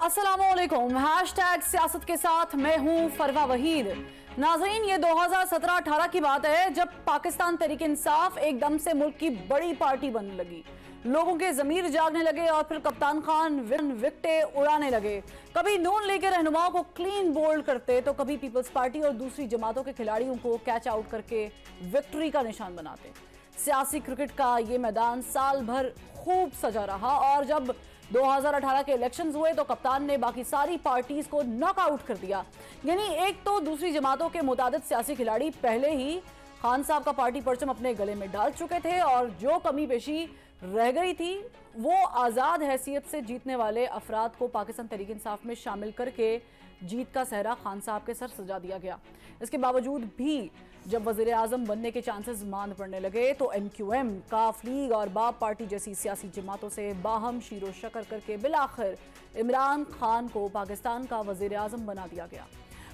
अस्सलामुअलैकुम। हैशटैग सियासत के साथ मैं हूं फरवा वहीद। नाज़रीन, ये 2017-18 की बात है जब पाकिस्तान तहरीक इंसाफ एकदम से मुल्क की बड़ी पार्टी बनने लगी। लोगों के जमीर जागने लगे और फिर कप्तान खान विकेटें उड़ाने लगे। कभी नून लीग के रहनुमाओं को क्लीन बोल्ड करते तो कभी पीपल्स पार्टी और दूसरी जमातों के खिलाड़ियों को कैच आउट करके विक्ट्री का निशान बनाते। सियासी क्रिकेट का ये मैदान साल भर खूब सजा रहा और जब 2018 के इलेक्शंस हुए तो कप्तान ने बाकी सारी पार्टीज को नॉकआउट कर दिया। यानी एक तो दूसरी जमातों के मुताबिक सियासी खिलाड़ी पहले ही खान साहब का पार्टी परचम अपने गले में डाल चुके थे और जो कमी पेशी रह गई थी वो आज़ाद हैसियत से जीतने वाले अफराद को पाकिस्तान तहरीक इंसाफ में शामिल करके जीत का सहरा खान साहब के सर सजा दिया गया। इसके बावजूद भी जब वज़ीर आज़म बनने के चांसेस मांद पड़ने लगे तो MQM, काफ लीग और बाप पार्टी जैसी सियासी जमातों से बाहम शीरो शकर करके बिलाखिर इमरान खान को पाकिस्तान का वज़ीर आज़म बना दिया गया।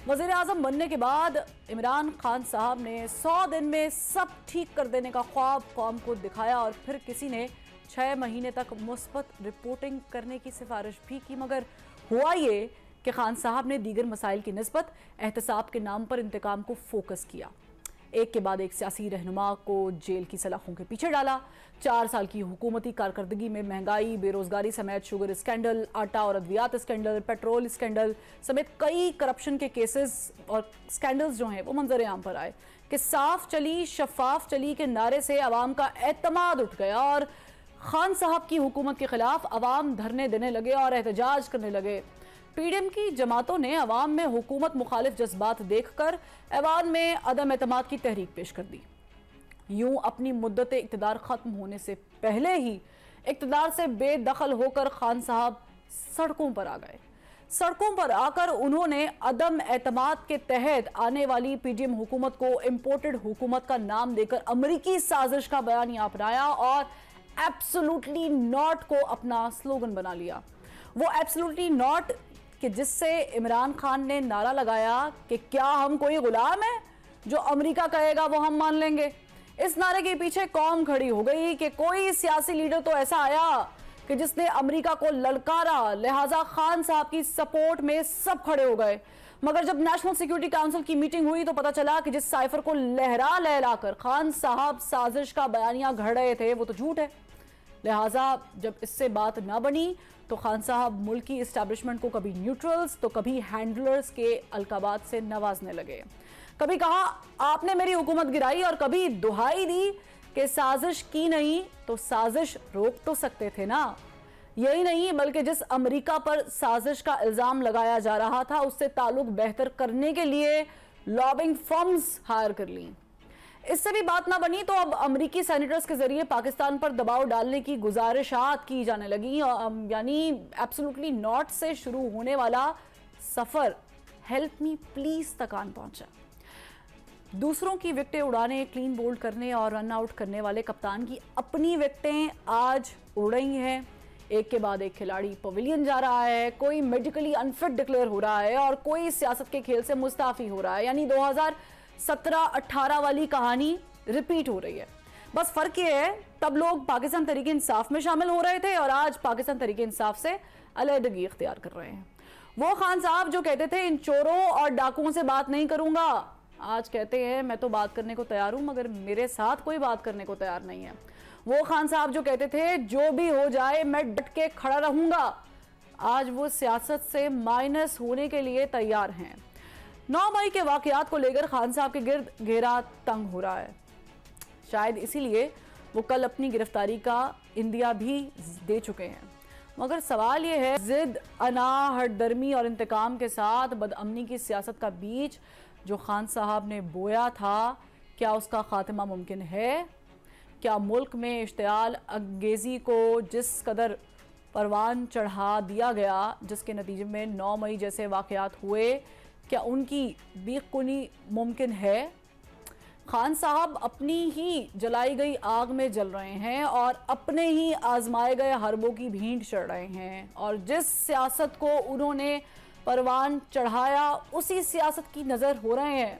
वज़ीर आज़म बनने के बाद इमरान खान साहब ने 100 दिन में सब ठीक कर देने का ख्वाब कौम को दिखाया और फिर किसी ने 6 महीने तक मुस्बत रिपोर्टिंग करने की सिफारिश भी की, मगर हुआ ये कि खान साहब ने दीगर मसाइल की निस्बत एहतसाब के नाम पर इंतकाम को फोकस किया। एक के बाद एक सियासी रहनुमा को जेल की सलाखों के पीछे डाला। 4 साल की हुकूमती कारकर्दगी में महंगाई, बेरोजगारी समेत शुगर स्कैंडल, आटा और अद्वियात स्कैंडल, पेट्रोल स्कैंडल समेत कई करप्शन के केसेस और स्कैंडल्स जो हैं वो मंजर आम पर आए कि साफ चली शफाफ चली के नारे से अवाम का एतमाद उठ गया और खान साहब की हुकूमत के खिलाफ अवाम धरने देने लगे और एहतजाज करने लगे। PDM की जमातों ने अवाम में हुकूमत मुखालिफ जज्बात देखकर ऐवान में अदम एतमाद की तहरीक पेश कर दी। यूं अपनी मुद्दत इक़्तिदार ख़त्म होने से पहले ही इक़्तिदार से बेदखल होकर खान साहब सड़कों पर आ गए। सड़कों पर आकर उन्होंने अदम एतमाद के तहत आने वाली PDM हुकूमत को इम्पोर्टेड हुकूमत का नाम देकर अमरीकी साजिश का बयानिया अपनाया और एब्सोल्युटली नॉट को अपना स्लोगन बना लिया। वो एब्सोल्युटली नॉट कि जिससे इमरान खान ने नारा लगाया कि क्या हम कोई गुलाम है, जो अमेरिका कहेगा वो हम मान लेंगे। इस नारे के पीछे कौम खड़ी हो गई कि कोई सियासी लीडर तो ऐसा आया कि जिसने अमेरिका को ललकारा, लिहाजा खान साहब की सपोर्ट में सब खड़े हो गए। मगर जब नेशनल सिक्योरिटी काउंसिल की मीटिंग हुई तो पता चला कि जिस साइफर को लहरा लहराकर खान साहब साजिश का बयानिया घड़ रहे थे वो तो झूठ है। लिहाजा जब इससे बात ना बनी तो खान साहब मुल्की इस्टेब्लिशमेंट को कभी न्यूट्रल्स तो कभी हैंडलर्स के अलकाबात से नवाजने लगे। कभी कहा आपने मेरी हुकूमत गिराई और कभी दुहाई दी कि साजिश की नहीं तो साजिश रोक तो सकते थे ना। यही नहीं बल्कि जिस अमेरिका पर साजिश का इल्जाम लगाया जा रहा था उससे ताल्लुक बेहतर करने के लिए लॉबिंग फर्म्स हायर कर ली। इससे भी बात ना बनी तो अब अमेरिकी सेनेटर्स के जरिए पाकिस्तान पर दबाव डालने की गुजारिशात की जाने लगी। यानी एब्सोल्युटली नॉट से शुरू होने वाला सफर हेल्प मी प्लीज तक आन पहुंचा। दूसरों की विकेटें उड़ाने, क्लीन बोल्ड करने और रन आउट करने वाले कप्तान की अपनी विकेटें आज उड़ रही हैं। एक के बाद एक खिलाड़ी पवेलियन जा रहा है, कोई मेडिकली अनफिट डिक्लेयर हो रहा है और कोई सियासत के खेल से मुस्ताफी हो रहा है। यानी 2017-18 वाली कहानी रिपीट हो रही है। बस फर्क ये है तब लोग पाकिस्तान तहरीक इंसाफ में शामिल हो रहे थे और आज पाकिस्तान तहरीक इंसाफ से अलहदगी इख्तियार कर रहे हैं। वो खान साहब जो कहते थे इन चोरों और डाकुओं से बात नहीं करूंगा, आज कहते हैं मैं तो बात करने को तैयार हूं मगर मेरे साथ कोई बात करने को तैयार नहीं है। वो खान साहब जो कहते थे जो भी हो जाए मैं डट के खड़ा रहूंगा, आज वो सियासत से माइनस होने के लिए तैयार हैं। 9 मई के वाकयात को लेकर खान साहब के गिर्द घेरा तंग हो रहा है। शायद इसीलिए वो कल अपनी गिरफ्तारी का इंदिया भी दे चुके हैं। मगर सवाल ये है, जिद, अना, हटदर्मी और इंतकाम के साथ बदअमनी की सियासत का बीज जो खान साहब ने बोया था, क्या उसका खात्मा मुमकिन है? क्या मुल्क में इश्तियाल अंगेजी को जिस कदर परवान चढ़ा दिया गया, जिसके नतीजे में 9 मई जैसे वाकयात हुए, क्या उनकी बेखुनी मुमकिन है? खान साहब अपनी ही जलाई गई आग में जल रहे हैं और अपने ही आजमाए गए हरबों की भींट चढ़ रहे हैं, और जिस सियासत को उन्होंने परवान चढ़ाया उसी सियासत की नज़र हो रहे हैं।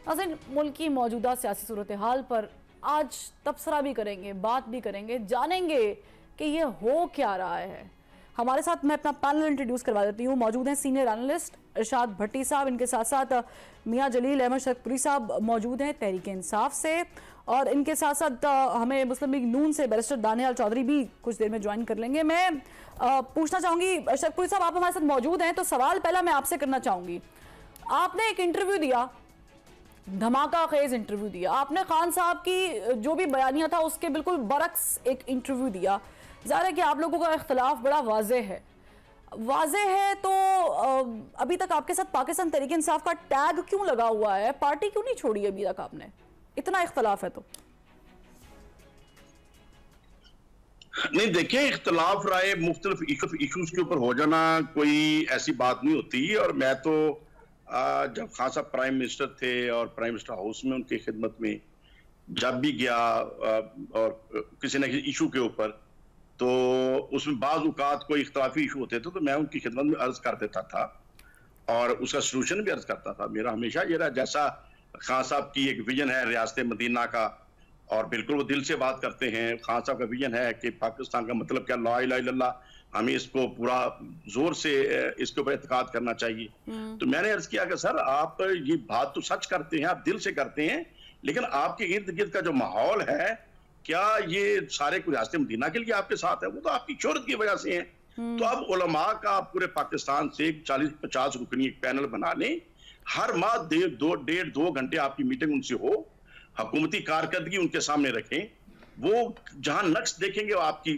नाज़रीन, मुल्क की मौजूदा सियासी सूरत हाल पर आज तबसरा भी करेंगे, बात भी करेंगे, जानेंगे कि ये हो क्या रहा है। हमारे साथ मैं अपना पैनल इंट्रोड्यूस करवा देती हूँ। मौजूद हैं सीनियर एनालिस्ट इरशाद भट्टी साहब, इनके साथ साथ मियां जलील अहमद शरकपुरी साहब मौजूद हैं तहरीक इंसाफ से, और इनके साथ साथ हमें मुस्लिम लीग नून से बैरिस्टर दानियाल चौधरी भी कुछ देर में ज्वाइन कर लेंगे। मैं पूछना चाहूँगी शरकपुरी साहब, आप हमारे साथ मौजूद हैं, तो सवाल पहला मैं आपसे करना चाहूँगी। आपने एक इंटरव्यू दिया, धमाका खेज इंटरव्यू दिया आपने, खान साहब की जो भी बयानिया था उसके बिल्कुल बरक्स एक इंटरव्यू दिया। ज़ाहिर है कि आप लोगों का इख्तलाफ बड़ा वाज़े है, तो अभी तक आपके साथ पाकिस्तान तहरीक इंसाफ का टैग क्यों लगा हुआ है? पार्टी क्यों नहीं छोड़ी अभी तक आपने? इतना इख्तलाफ है तो? नहीं, देखिए, इख्तलाफ राय मुख्तलिफ इशूज के ऊपर हो जाना कोई ऐसी बात नहीं होती। और मैं तो जब खान साहब प्राइम मिनिस्टर थे और प्राइम मिनिस्टर हाउस में उनकी खिदमत में जब भी गया और किसी न किसी इशू के ऊपर, तो उसमें बाज़ औक़ात कोई इख्तलाफी इशू होते थे तो मैं उनकी खिदमत में अर्ज कर देता था और उसका सलूशन भी अर्ज करता था। मेरा हमेशा ये रहा, जैसा खान साहब की एक विजन है रियासत मदीना का, और बिल्कुल वो दिल से बात करते हैं। खान साहब का विजन है कि पाकिस्तान का मतलब क्या, ला इलाहा इल्लल्लाह, हमें इसको पूरा जोर से इसके ऊपर एतकाद करना चाहिए। तो मैंने अर्ज किया कि सर, आप ये बात तो सच करते हैं, आप दिल से करते हैं, लेकिन आपके इर्द गिर्द का जो माहौल है, क्या ये सारे रियासत मदीना के लिए आपके साथ है? वो तो आपकी शोहरत की वजह से है। तो अब उलमा का पूरे पाकिस्तान से 40-50 रुकनी एक पैनल बना लें, हर माह 1.5-2 घंटे आपकी मीटिंग उनसे हो, हुकूमती कारकर्दगी उनके सामने रखें, वो जहां नक्श देखेंगे वो आपकी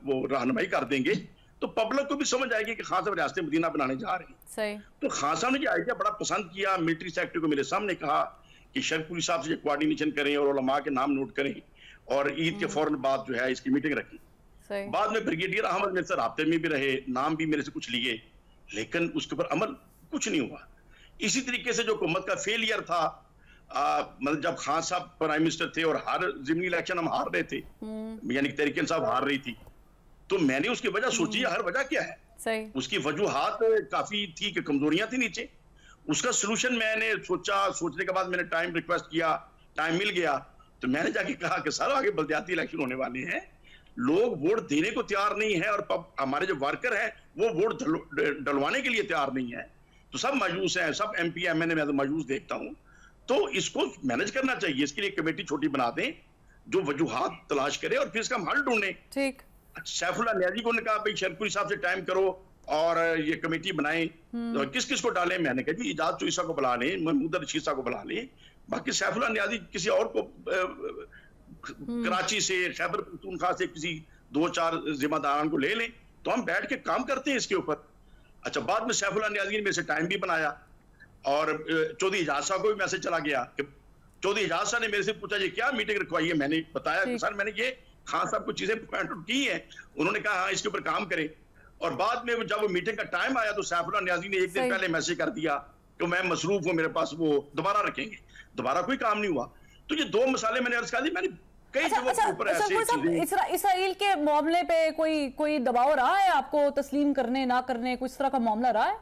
वो रहनुमाई कर देंगे, तो पब्लिक को भी समझ आएगी कि खान साहब रियासत मदीना बनाने जा रहे हैं। सही। तो खान साहब ने ये आइडिया बड़ा पसंद किया। मिलिट्री सेक्रेटरी को मेरे सामने कहा कि शरकपुरी साहब से कोऑर्डिनेशन करें और उलमा के नाम नोट करें, और ईद के फौरन बाद जो है इसकी मीटिंग रखी। बाद में ब्रिगेडियर अहमद मेरे से राब्ते में भी रहे, नाम भी मेरे से कुछ लिए, लेकिन उसके ऊपर अमल कुछ नहीं हुआ। इसी तरीके से जो हुकूमत का फेलियर था, मतलब जब खान साहब प्राइम मिनिस्टर थे और हर ज़िमनी इलेक्शन हम हार रहे थे, यानी तहरीक इंसाफ हार रही थी, तो मैंने उसकी वजह सोची, हर वजह क्या है। सही। उसकी वजूहात काफी थी कि कमजोरियां थी नीचे। उसका सोल्यूशन मैंने सोचने के बाद मैंने टाइम रिक्वेस्ट किया, टाइम मिल गया, तो मैंने जाके कहा कि सर, आगे बल्दियाती इलेक्शन होने वाले हैं, लोग वोट देने को तैयार नहीं है और हमारे जो वर्कर हैं वो वोट डलवाने के लिए तैयार नहीं है, तो सब मायूस हैं, सब MP MNA मैं तो मायूस देखता हूं। तो इसको मैनेज करना चाहिए, इसके लिए कमेटी छोटी बना दें जो वजूहात तलाश करे और फिर इसका हल ढूंढे। ठीक। सैफुल्लाह नियाज़ी को ने कहा भाई शरकपुरी साहब से टाइम करो और ये कमेटी बनाएं, तो किस किस को डालें? मैंने कहा जी इजाज चोईसा को बुला लें, महमूद रशीद साहब को बुला लें, बाकी सैफुल्लाह नियाज़ी किसी और को कराची से, खैबर पख्तूनख्वा से किसी 2-4 जिम्मेदारान को ले लें, तो हम बैठ के काम करते हैं इसके ऊपर। अच्छा, बाद में सैफुल्लाह नियाज़ी ने मेरे से टाइम भी बनाया और चौधरी एजाज साहब को भी मैसेज चला गया कि चौधरी एजाज साहब ने मेरे से पूछा जी क्या मीटिंग रखवाई है। मैंने बताया कि सर मैंने ये खान साहब को चीजें पॉइंट आउट की है, उन्होंने कहा हाँ इसके ऊपर काम करें। और बाद में जब वो मीटिंग का टाइम आया तो सैफुल्लाह नियाज़ी ने एक दिन पहले मैसेज कर दिया कि मैं मसरूफ हूं, मेरे पास वो दोबारा रखेंगे, दोबारा कोई काम नहीं हुआ। तो ये 2 मसाले मैंने अर्ज कर दी। मैंने कई जगहों के ऊपर ऐसे इसराइल के मामले पे कोई दबाव रहा है आपको तस्लीम करने ना करने, कुछ इस तरह का मामला रहा है?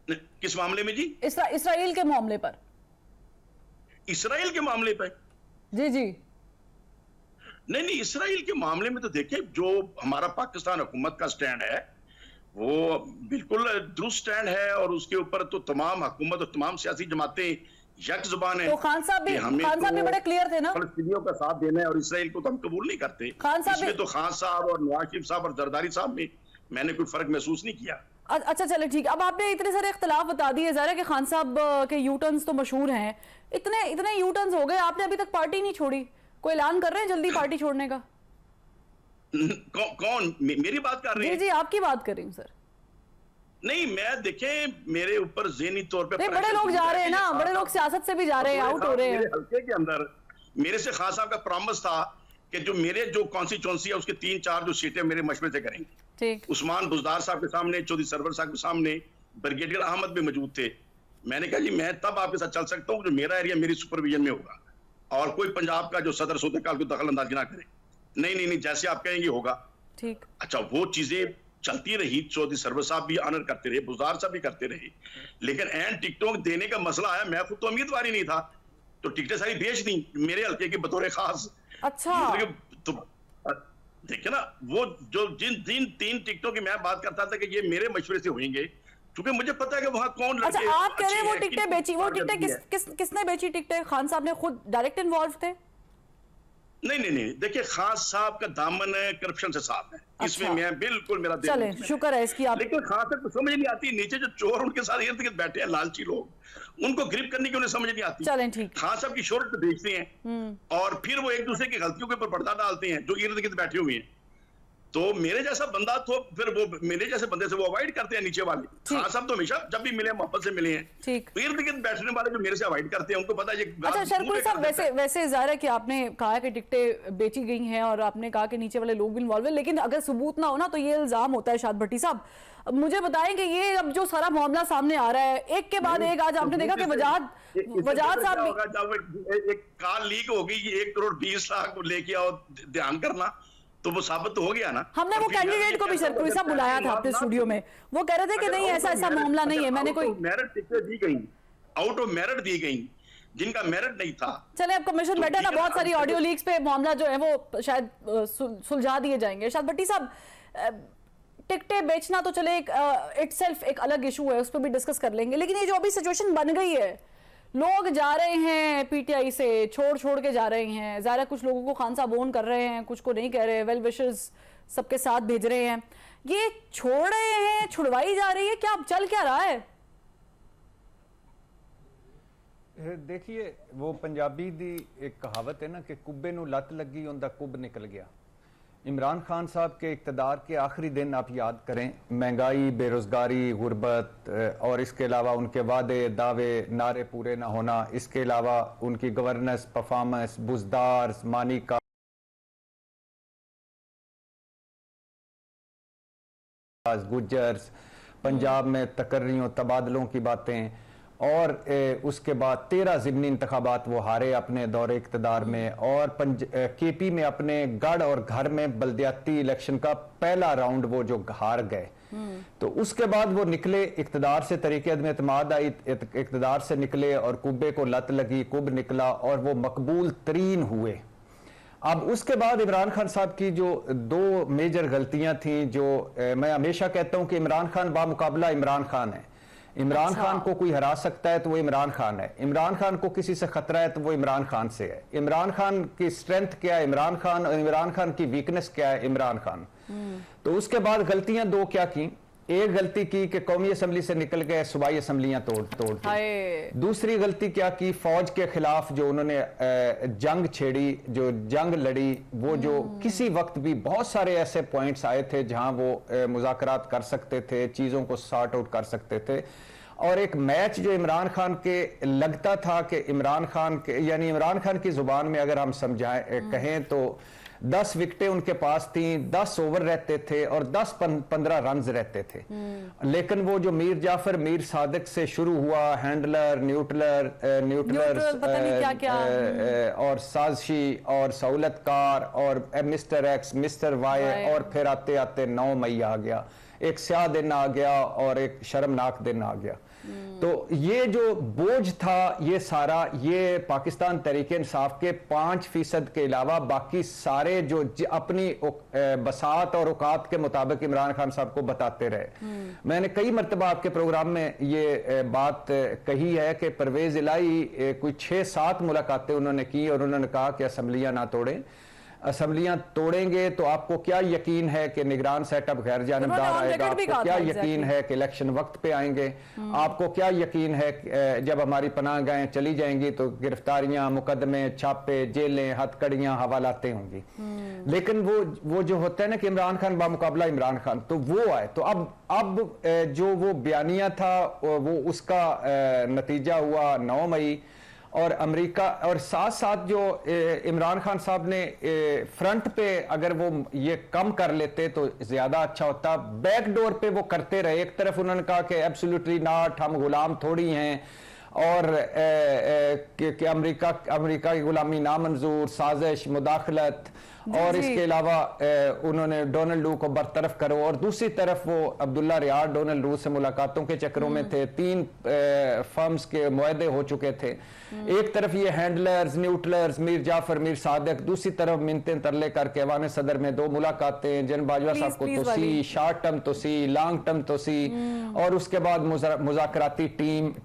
किस मामले में जी? इसराइल के मामले पर। इसराइल के मामले पर? जी जी। नहीं, इसराइल के मामले में तो देखिए जो हमारा पाकिस्तान हुकूमत का स्टैंड है वो बिल्कुल दुरुस्त स्टैंड है, और उसके ऊपर तो तमाम हुकूमत और तमाम सियासी जमातें यक जुबान है। तो खान साहब भी बड़े क्लियर थे ना, फलस्तीनियों का साथ देना है और इसराइल को तो हम कबूल नहीं करते। इसमें तो खान साहब और नवाज शरीफ साहब और जरदारी साहब में मैंने कोई फर्क महसूस नहीं किया। अच्छा चलो ठीक। अब आपने इतने सारे इख्तलाफ बता दिए, ज़ाहिर है कि खान साहब के यूटर्न्स तो मशहूर हैं, इतने यूटर्न्स हो गए, आपने अभी तक पार्टी नहीं छोड़ी, कोई ऐलान कर रहे हैं जल्दी पार्टी छोड़ने का? कौन मेरी बात कर रहे हैं? जी आपकी बात कर रही हूँ सर। नहीं, मैं देखें मेरे ऊपर ज़हनी तौर पे बड़े लोग जा रहे हैं ना, बड़े लोग सियासत से भी जा रहे हैं, आउट हो रहे हैं। हल्के के अंदर मेरे से खान साहब का प्रॉमिस था कि जो मेरे जो कॉन्स्टिट्यूंसी है उसके 3-4 जो सीटें मेरे मशवरे से करेंगे। ठीक। उस्मान बुजदार साहब के सामने, चौधरी सरवर साहब के सामने, ब्रिगेडियर अहमद भी मौजूद थे, मैंने कहा जी मैं तब आपके साथ चल सकता हूँ जो मेरा एरिया मेरी सुपरविजन में होगा, और कोई पंजाब का जो सदर सूत्रकाल को दखल अंदाजी ना करे। नहीं, जैसे आप कहेंगे होगा। ठीक। अच्छा, वो चीजें चलती रही, चौधरी सरवर साहब भी ऑनर करते रहे, बुज़दार साहब भी करते रहे, लेकिन एंड टिकटों देने का मसला आया, मैं खुद तो उम्मीदवार ही नहीं था, तो टिकटें सारी बेच दी मेरे हल्के के बतौर खास। अच्छा, तो देखिए ना, वो जो जिन 3 टिकटों की मैं बात करता था कि ये मेरे मशवरे से होंगे, क्योंकि मुझे पता है कि वहां कौन लड़के। अच्छा, आप कह रहे हैं वो अच्छे टिकटें बेची, वो टिकटें किसने बेची? टिकटें खान साहब ने खुद डायरेक्ट इन्वॉल्व थे? नहीं, देखिए खान साहब का दामन करप्शन से साफ है। अच्छा। इसमें मैं बिल्कुल, मेरा चले, शुक्र है इसकी आप। लेकिन खान साहब को समझ नहीं आती, नीचे जो चोर उनके साथ इर्द गिर्द बैठे हैं लालची लोग, उनको ग्रिप करने की उन्हें समझ नहीं आती। चलें, ठीक। खान साहब की शोहरत बेचते हैं और फिर वो एक दूसरे की गलतियों के ऊपर पर्दा डालते हैं जो इर्द गिर्द बैठे हुए हैं। तो मेरे जैसा बंदा तो फिर वो मेरे जैसे बंदे से वो अवॉइड करते हैं नीचे वाले। खान साहब तो हमेशा जब भी मिले मोहब्बत से मिले हैं। ठीक। इर्द गिर्द बैठने वाले जो मेरे से अवॉइड करते हैं उनको पता है ये। अच्छा शरकुल साहब, वैसे ज़ाहिर है कि आपने कहा कि टिकटें बेची गई हैं और आपने कहा कि नीचे वाले लोग भी इन्वॉल्व हैं, लेकिन अगर सबूत ना हो ना तो ये इल्जाम होता है। शाद भट्टी साहब, मुझे बताएं कि ये अब जो सारा मामला सामने आ रहा है, एक के बाद एक, आज आपने देखा कि वजाद साहब एक कार लीक हो गई, 1 करोड़ 20 लाख लेके आओ, ध्यान करना, तो वो साबित तो हो गया ना। हमने वो कैंडिडेट को भी शरकुल साहब बुलाया था अपने स्टूडियो में, वो कह रहे थे कि नहीं ऐसा मामला नहीं है, मैंने कोई मेरिट टिकटें दी गई, आउट ऑफ मेरिट दी गई जिनका मेरिट नहीं था। चले, अब कमीशन बैठा ना, बहुत सारी ऑडियो लीक्स पे मामला जो है वो शायद सुलझा दिए जाएंगे। शायद भट्टी साहब, टिकटें बेचना तो चले इटसेल्फ एक अलग इशू है, उस पर भी डिस्कस कर लेंगे, लेकिन ये जो अभी सिचुएशन बन गई है, लोग जा रहे हैं पीटीआई से, छोड़ के जा रहे हैं, ज़ाहिर कुछ लोगों को खान साहब ओन कर रहे हैं, कुछ को नहीं कह रहे, वेल विशर्स सबके साथ भेज रहे हैं, ये छोड़ रहे हैं, छुड़वाई जा रही है, क्या चल क्या रहा है? देखिए, वो पंजाबी दी एक कहावत है ना कि कुब्बे नू लत लगी उनका कुब निकल गया। इमरान खान साहब के इक़्तिदार के आखिरी दिन आप याद करें, महंगाई, बेरोज़गारी, गुर्बत और इसके अलावा उनके वादे, दावे, नारे पूरे ना होना, इसके अलावा उनकी गवर्नेंस, परफॉर्मेंस, बुज़दार, मानी का गुजर्स, पंजाब में तकर्रियों, तबादलों की बातें, और उसके बाद 13 ज़िमनी इंतखाबात वो हारे अपने दौरे इक़्तिदार में, और केपी में अपने गढ़ और घर में बल्दियाती इलेक्शन का पहला राउंड वो जो हार गए। तो उसके बाद वो निकले इक़्तिदार से, तरीके अदम एतमाद आई, इक़्तिदार से निकले और कुब्बे को लत लगी, कुब निकला और वो मकबूल तरीन हुए। अब उसके बाद इमरान खान साहब की जो 2 मेजर गलतियां थी, जो मैं हमेशा कहता हूं कि इमरान खान बामुकाबला इमरान खान है। इमरान खान को कोई हरा सकता है तो वो इमरान खान है, इमरान खान को किसी से खतरा है तो वो इमरान खान से है। इमरान खान की स्ट्रेंथ क्या है? इमरान खान। और इमरान खान की वीकनेस क्या है? इमरान खान। तो उसके बाद गलतियां 2 क्या की? एक गलती की कि कौमी असम्बली से निकल गए, सूबाई असम्बलियां तोड़ दी। दूसरी गलती क्या की? फौज के खिलाफ जो उन्होंने जंग छेड़ी, जो जंग लड़ी, वो जो किसी वक्त भी बहुत सारे ऐसे पॉइंट्स आए थे जहां वो मुज़ाकरात कर सकते थे, चीजों को सॉर्ट आउट कर सकते थे। और एक मैच जो इमरान खान के लगता था कि इमरान खान के, यानी इमरान खान की जुबान में अगर हम समझाएं कहें तो 10 विकेटें उनके पास थी, 10 ओवर रहते थे और 10-15 रन रहते थे। लेकिन वो जो मीर जाफर, मीर सादिक से शुरू हुआ, हैंडलर, न्यूट्रलर और साजिशी और सहूलतकार और मिस्टर एक्स, मिस्टर वाई, और फिर आते आते 9 मई आ गया, एक स्याह दिन आ गया और एक शर्मनाक दिन आ गया। तो ये जो बोझ था, ये सारा, ये पाकिस्तान तहरीक इंसाफ के 5% के अलावा बाकी सारे जो अपनी बसात और औकात के मुताबिक इमरान खान साहब को बताते रहे। मैंने कई मरतबा आपके प्रोग्राम में ये बात कही है कि परवेज इलाही कोई 6-7 मुलाकातें उन्होंने की और उन्होंने कहा कि असम्बलियां ना तोड़ें, असम्बलियां तोड़ेंगे तो आपको क्या यकीन है कि निगरान सेटअप गैर जानबदार आएगा? आपको क्या यकीन है कि इलेक्शन वक्त पे आएंगे? आपको क्या यकीन है जब हमारी पनाहगाहें चली जाएंगी तो गिरफ्तारियां, मुकदमे, छापे, जेलें, हथकड़ियां, हवालातें होंगी? लेकिन वो जो होता है ना कि इमरान खान बामुकाबला इमरान खान, तो वो आए। तो अब जो वो बयानिया था वो उसका नतीजा हुआ 9 मई। और अमेरिका, और साथ साथ जो इमरान खान साहब ने फ्रंट पे अगर वो ये कम कर लेते तो ज्यादा अच्छा होता। बैकडोर पे वो करते रहे। एक तरफ उन्होंने कहा कि एब्सोल्युटली नॉट, हम गुलाम थोड़ी हैं, और कि अमेरिका की गुलामी नामंजूर, साजिश, मुदाखलत, और इसके अलावा उन्होंने डोनाल्ड लू को बरतरफ करो। और दूसरी तरफ वो अब्दुल्ला रियाद डोनाल्ड लू से मुलाकातों के चक्रों में थे। 3 फर्म्स के मुआहदे हो चुके थे। एक तरफ ये हैंडलर्स, न्यूट्रलर्स, मीर जाफर, मीर सादिक, दूसरी तरफ मिन्नतें तरले करके ऐवान सदर में 2 मुलाकातें, जन बाजवा साहब को तो सी, शॉर्ट टर्म तो सी, लॉन्ग टर्म तो सी, और उसके बाद मुज़ाकराती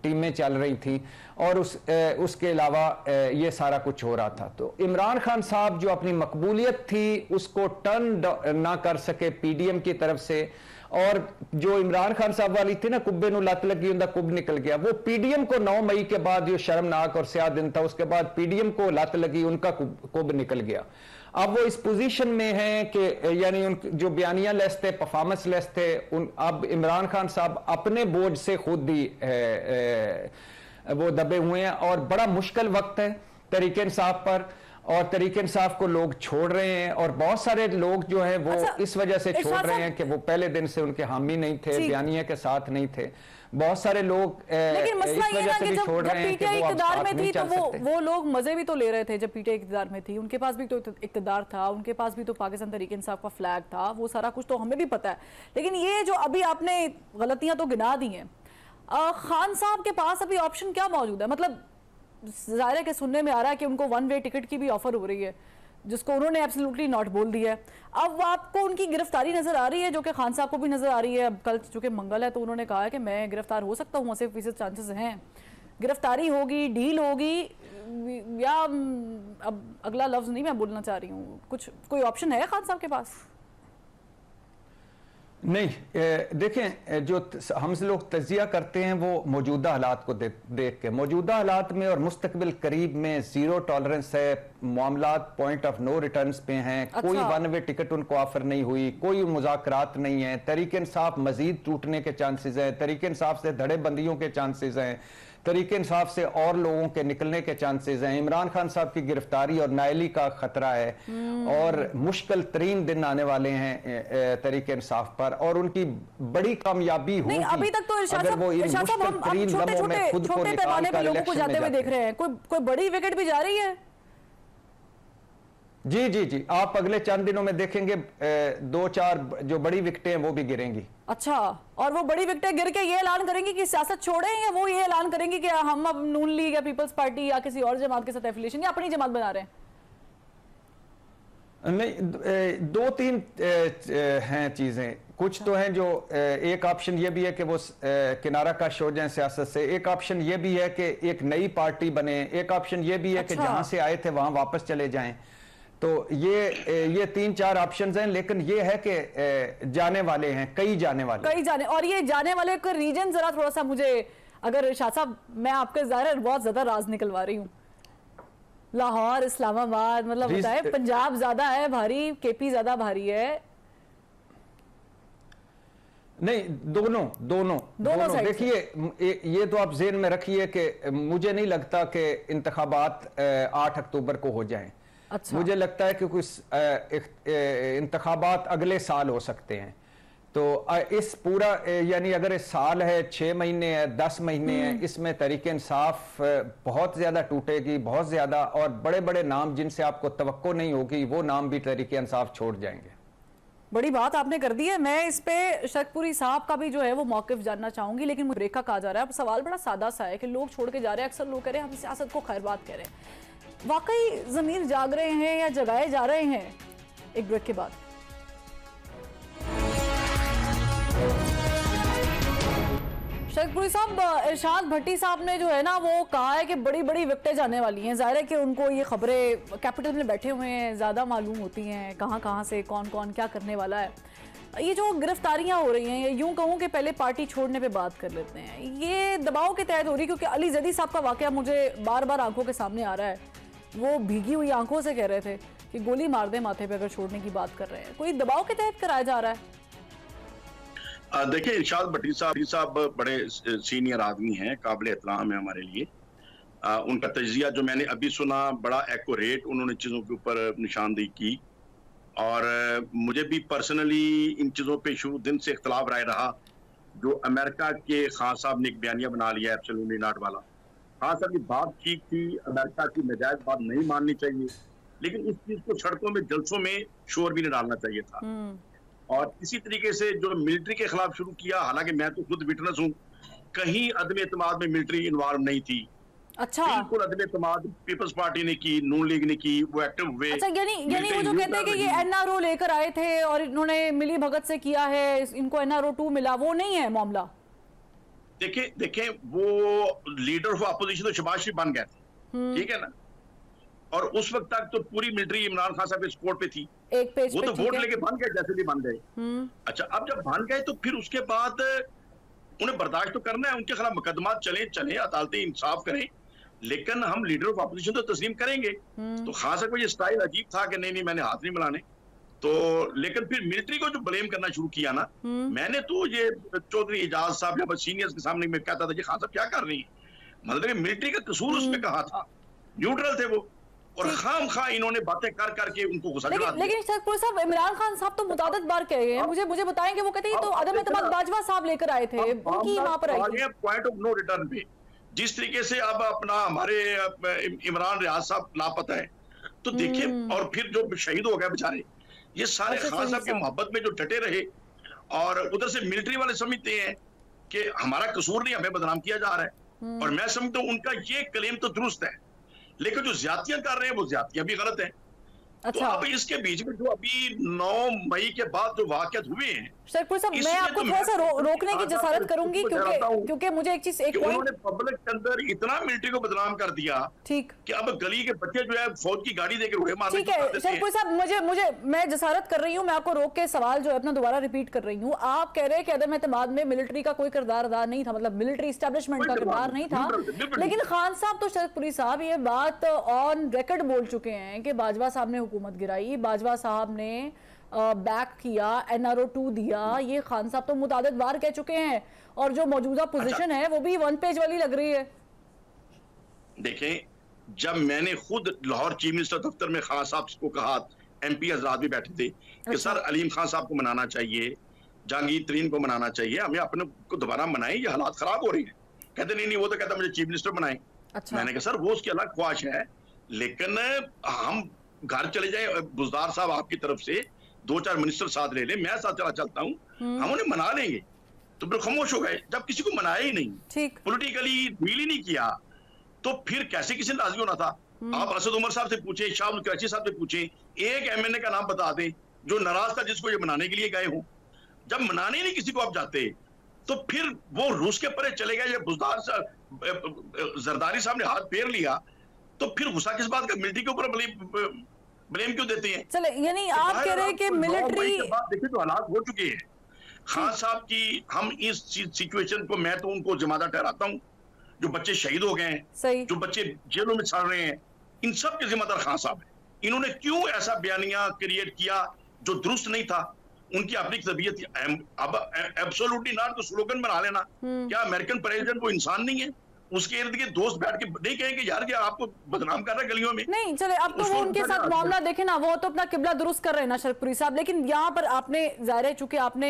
टीमें चल रही थी, और उसके अलावा ये सारा कुछ हो रहा था। तो इमरान खान साहब जो अपनी मकबूलियत थी उसको टर्न ना कर सके पीडीएम की तरफ से, और जो इमरान खान साहब वाली थी ना, कुब्बे नु लत लगी उनका कुब निकल गया, वो पीडीएम को 9 मई के बाद जो शर्मनाक और स्याह दिन था, उसके बाद पीडीएम को लत लगी, उनका कुब निकल गया। अब वो इस पोजीशन में हैं कि यानी उन जो बयानियां लेस थे, परफॉर्मेंस लेस थे, अब इमरान खान साहब अपने बोझ से खुद ही वो दबे हुए हैं, और बड़ा मुश्किल वक्त है तहरीक इंसाफ पर, और तहरीक इंसाफ को लोग छोड़ रहे हैं, और बहुत सारे लोग जो हैं वो इस वजह से छोड़ रहे हैं कि वो पहले दिन से उनके हामी नहीं थे, बयानिया के साथ नहीं थे। बहुत सारे लोग लेकिन मसला इस ये वजह ना से कि भी जब छोड़ रहे हैं कि पीटीआई वो अब इक़्तिदार साथ में नहीं थी तो चल सकते। वो लोग मजे भी तो ले रहे थे। जब पीटीआई इक़्तिदार में थी उनके पास भी तो इक़्तिदार था, उनके पास भी तो पाकिस्तान तहरीक इंसाफ का फ्लैग था, वो सारा कुछ तो हमें भी पता है। लेकिन ये जो अभी आपने गलतियां तो गिना दी हैं, खान साहब के पास अभी ऑप्शन क्या मौजूद है? मतलब ज़ाहिर है कि सुनने में आ रहा है कि उनको 1 वे टिकट की भी ऑफर हो रही है, जिसको उन्होंने एब्सोल्युटली नॉट बोल दिया है। अब आपको उनकी गिरफ्तारी नजर आ रही है, जो कि खान साहब को भी नजर आ रही है। अब कल चूंकि मंगल है तो उन्होंने कहा है कि मैं गिरफ्तार हो सकता हूँ, 80% चांसेस हैं। गिरफ्तारी होगी, डील होगी, या अब अगला लफ्ज नहीं मैं बोलना चाह रही हूँ, कुछ कोई ऑप्शन है खान साहब के पास? नहीं, देखें, जो हम लोग तजिया करते हैं वो मौजूदा हालात को देख के, मौजूदा हालात में और मुस्तकबिल करीब में ज़ीरो टॉलरेंस है, मामलात पॉइंट ऑफ नो रिटर्न्स पे हैं। कोई 1 वे टिकट उनको ऑफर नहीं हुई, कोई मुज़ाकरात नहीं है, तहरीक इंसाफ मजीद टूटने के चांसेस हैं, तहरीक इंसाफ से धड़ेबंदियों के चांसेस हैं, तहरीक इंसाफ से और लोगों के निकलने के चांसेस हैं, इमरान खान साहब की गिरफ्तारी और नायली का खतरा है, और मुश्किल तरीन दिन आने वाले हैं तहरीक इंसाफ पर, और उनकी बड़ी कामयाबी होगी। अभी तक तो इरशाद साहब हम छोटे पैमाने पर लोगों को जाते हुए देख रहे हैं, कोई बड़ी विकेट भी जा रही है? जी जी जी, आप अगले चंद दिनों में देखेंगे 2-4 जो बड़ी विकेटें हैं वो भी गिरेंगी। अच्छा, और वो बड़ी विकेटें गिर के ये ऐलान करेंगी कि सियासत छोड़ें, या वो ये ऐलान करेंगी कि हम अब नून लीग या पीपल्स पार्टी या किसी और जमात के साथ एफिलिएशन या अपनी जमात बना रहे हैं? नहीं, 2-3 हैं चीजें। कुछ तो हैं जो एक ऑप्शन ये भी है कि वो किनारा कश हो जाए सियासत से, एक ऑप्शन ये भी है कि एक नई पार्टी बने, एक ऑप्शन ये भी है कि जहां से आए थे वहां वापस चले जाएं। तो ये 3-4 ऑप्शंस हैं, लेकिन ये है कि जाने वाले हैं, कई जाने, और ये जाने वाले का रीजन जरा थोड़ा सा मुझे, अगर शाह साहब मैं आपके ज़ाहिर बहुत ज्यादा राज निकलवा रही हूँ, लाहौर, इस्लामाबाद, मतलब बताए पंजाब ज्यादा है भारी, केपी ज्यादा भारी है? नहीं, दोनों देखिए, ये तो आप ज़हन में रखिए कि मुझे नहीं लगता कि इंतखाबात 8 अक्टूबर को हो जाएं। अच्छा। मुझे लगता है कि कुछ इंतखाबात अगले साल हो सकते हैं। तो इस पूरा यानी अगर इस साल है, 6 महीने है, 10 महीने है, इसमें तहरीक इंसाफ बहुत ज्यादा टूटेगी, बहुत ज्यादा, और बड़े बड़े नाम जिनसे आपको तवक्को नहीं होगी वो नाम भी तहरीक इंसाफ छोड़ जाएंगे। बड़ी बात आपने कर दी है। मैं इस पे शरकपुरी साहब का भी जो है वो मौकिफ जानना चाहूंगी, लेकिन ब्रेक का कहा जा रहा है। अब सवाल बड़ा सादा सा है कि लोग छोड़ के जा रहे हैं, अक्सर लोग कह रहे हैं हम सियासत को खैर बात कह रहे हैं, वाकई ज़मीर जाग रहे हैं या जगाए जा रहे हैं? एक ब्रेक के बाद शरकपुरी साहब, इरशाद भट्टी साहब ने जो है ना वो कहा है कि बड़ी बड़ी विकेटें जाने वाली हैं। जाहिर है कि उनको ये खबरें कैपिटल में बैठे हुए हैं, ज़्यादा मालूम होती हैं कहाँ से कौन कौन क्या करने वाला है। ये जो गिरफ्तारियां हो रही हैं, यूं कहूं कि पहले पार्टी छोड़ने पे बात कर लेते हैं, ये दबाव के तहत हो रही, क्योंकि अली जदी साहब का वाकया मुझे बार बार आंखों के सामने आ रहा है। वो भीगी हुई आंखों से कह रहे थे कि गोली मार दे माथे पे अगर छोड़ने की बात कर रहे हैं। कोई दबाव के तहत कराया जा रहा है? देखिए, इरशाद भट्टी साहब बड़े सीनियर आदमी हैं, काबिल एहतराम है हमारे लिए, उनका तजिया जो मैंने अभी सुना बड़ा एक्यूरेट उन्होंने चीज़ों के ऊपर निशानदेही की। और मुझे भी पर्सनली इन चीज़ों पे शुरू दिन से इख्तलाफ राय रहा। जो अमेरिका के खान साहब ने एक बयानिया बना लिया एब्सोल्यूटली नॉट वाला, खान साहब की बात ठीक थी, अमेरिका की नाजायज बात नहीं माननी चाहिए, लेकिन इस चीज को सड़कों में जलसों में शोर भी नहीं डालना चाहिए था। और इसी तरीके से जो मिलिट्री के खिलाफ शुरू किया, हालांकि मैं तो खुद विटनेस हूँ, कहीं अदम एतमाद में मिलिट्री इन्वॉल्व नहीं थी। अच्छा, बिल्कुल अदम एतमाद पीपल्स पार्टी ने की, नून लीग ने की, वो एक्टिव हुए। अच्छा, यानी वो जो कहते हैं कि ये एनआरओ लेकर आए थे और इन्होंने मिली भगत से किया है, इनको एनआरओ 2 मिला, वो नहीं है मामला। देखें वो लीडर ऑफ अपोजिशन तो शहबाज शरीफ बन गए थे, ठीक है ना, और उस वक्त तक तो पूरी मिलिट्री इमरान खान साहब के सपोर्ट पे थी। एक पेज वो पे तो वोट लेके बन गए, जैसे भी बन गए। अच्छा, अब जब बन गए तो फिर उसके बाद उन्हें बर्दाश्त तो करना है, उनके खिलाफ मुकदमा चले, अदालतें इंसाफ करें, लेकिन हम लीडर ऑफ अपोजिशन तो तस्लीम करेंगे। तो खास करके ये स्टाइल अजीब था कि नहीं मैंने हाथ नहीं मिलाने। तो लेकिन फिर मिलिट्री को जो ब्लेम करना शुरू किया ना, मैंने तो ये चौधरी एजाज साहब या सीनियर्स के सामने मैं कहता था कि खान साहब क्या कर रही है, मतलब मिलिट्री का कसूर उसमें कहा था, न्यूट्रल थे वो, और खाम खा इन्होंने बातें कर करके उनको गुस्सा दिला दिया। लेकिन शरकपुर साहब, इमरान खान साहब तो मुतादिद बार कह गए हैं, मुझे बताएंगे, वो कहते हैं तो अदम एतमाद बाजवा साहब लेकर आए थे, उनकी वहां पर आई पॉइंट ऑफ नो रिटर्न पे। जिस तरीके से अब अपना हमारे इमरान रियाज साहब लापता है, तो देखिए, और फिर जो शहीद हो गए बेचारे, ये सारे खान साहब की मोहब्बत में जो डटे रहे, और उधर से मिलिट्री वाले समझते हैं कि हमारा कसूर नहीं, हमें बदनाम किया जा रहा है। और मैं समझता हूँ उनका ये क्लेम तो दुरुस्त है, लेकिन जो ज्यादतियां कर रहे हैं वो ज्यादतियां भी गलत है। अच्छा, तो अब इसके बीच में जो अभी 9 मई के बाद जो वाकयात हुए हैं, शरकपुर साहब, मैं आपको थोड़ा सा रोकने की जसारत करूंगी, क्योंकि मुझे एक चीज, एक उन्होंने पब्लिक के अंदर इतना मिलिट्री को बदनाम कर दिया, ठीक, कि अब गली के बच्चे जो है फौज की गाड़ी देकर उड़े मारने। ठीक है शरकपुर साहब, मैं जसारत कर रही हूँ, मैं आपको रोक के सवाल जो है अपना दोबारा रिपीट कर रही हूँ। आप कह रहे हैं कि अदम एतमाद में मिलिट्री का कोई किरदार अदा नहीं था, मतलब मिलिट्री एस्टेब्लिशमेंट का किरदार नहीं था, लेकिन खान साहब तो शरकपुरी साहब ये बात ऑन रिकॉर्ड बोल चुके हैं कि बाजवा साहब ने हुकूमत गिराई, बाजवा साहब ने बैक किया, एनआरओ 2 दिया, ये खान साहब तो मुतादिद बार कह चुके हैं, और जो मौजूदा पोजीशन है वो भी 1 पेज वाली लग रही है। देखें, जब मैंने खुद लाहौर चीफ मिनिस्टर दफ्तर में खान साहब को कहा, एमपी हजरात भी बैठे थे कि सर अलीम खान साहब को मनाना चाहिए, जहांगीर तरीन को मनाना चाहिए, हमें अपने को दोबारा मनाएं, ये हालात खराब हो रही है। कहते नहीं, वो तो कहता मुझे चीफ मिनिस्टर बनाएं। अच्छा। मैंने कहा सर वो उसकी अलग ख्वाहिश है, लेकिन हम घर चले जाए, बुजदार साहब आपकी तरफ से 2-4 मिनिस्टर साथ ले ले, मैं साथ चलता हूँ, हम उन्हें मना लेंगे। तो फिर खामोश हो गए, जब किसी को मनाया ही नहीं, ठीक, पॉलिटिकली डील ही नहीं किया, तो फिर कैसे किसी ने राजी होना था। आप असद उमर साहब से पूछे, शाह कराची साहब से पूछे, एक एमएनए का नाम बता दें जो नाराज था जिसको ये मनाने के लिए गए हो। जब मनाने नहीं किसी को आप जाते, तो फिर वो रूस के परे चले गए, बुजदार जरदारी साहब ने हाथ फेर लिया, तो फिर गुस्सा किस बात का, मिलिट्री के ऊपर ब्लेम क्यों देते हैं? चले, यानी आप कह रहे हैं कि मिलिट्री, देखिए तो हालात हो चुके हैं खान साहब की। हम इस सिचुएशन को, मैं तो उनको जिम्मेदार ठहराता हूँ, जो बच्चे शहीद हो गए हैं, जो बच्चे जेलों में सड़ रहे हैं, इन सब के जिम्मेदार खान साहब है। इन्होंने क्यों ऐसा बयानिया क्रिएट किया जो दुरुस्त नहीं था? उनकी अपनी तबीयत, अब एब्सोल्युटली नॉट तो स्लोगन बना लेना, क्या अमेरिकन प्रेसिडेंट वो इंसान नहीं है? उसके इर्द गिर्द दोस्त बैठ के नहीं कहेंगे यार कि आपको बदनाम कर रहा है गलियों में। नहीं, चले, अब तो वो उनके साथ मामला देखे ना, वो तो अपना किबला दुरुस्त कर रहे हैं ना शरकपुरी साहब, लेकिन यहाँ पर आपने जाहिर है, चूंकि आपने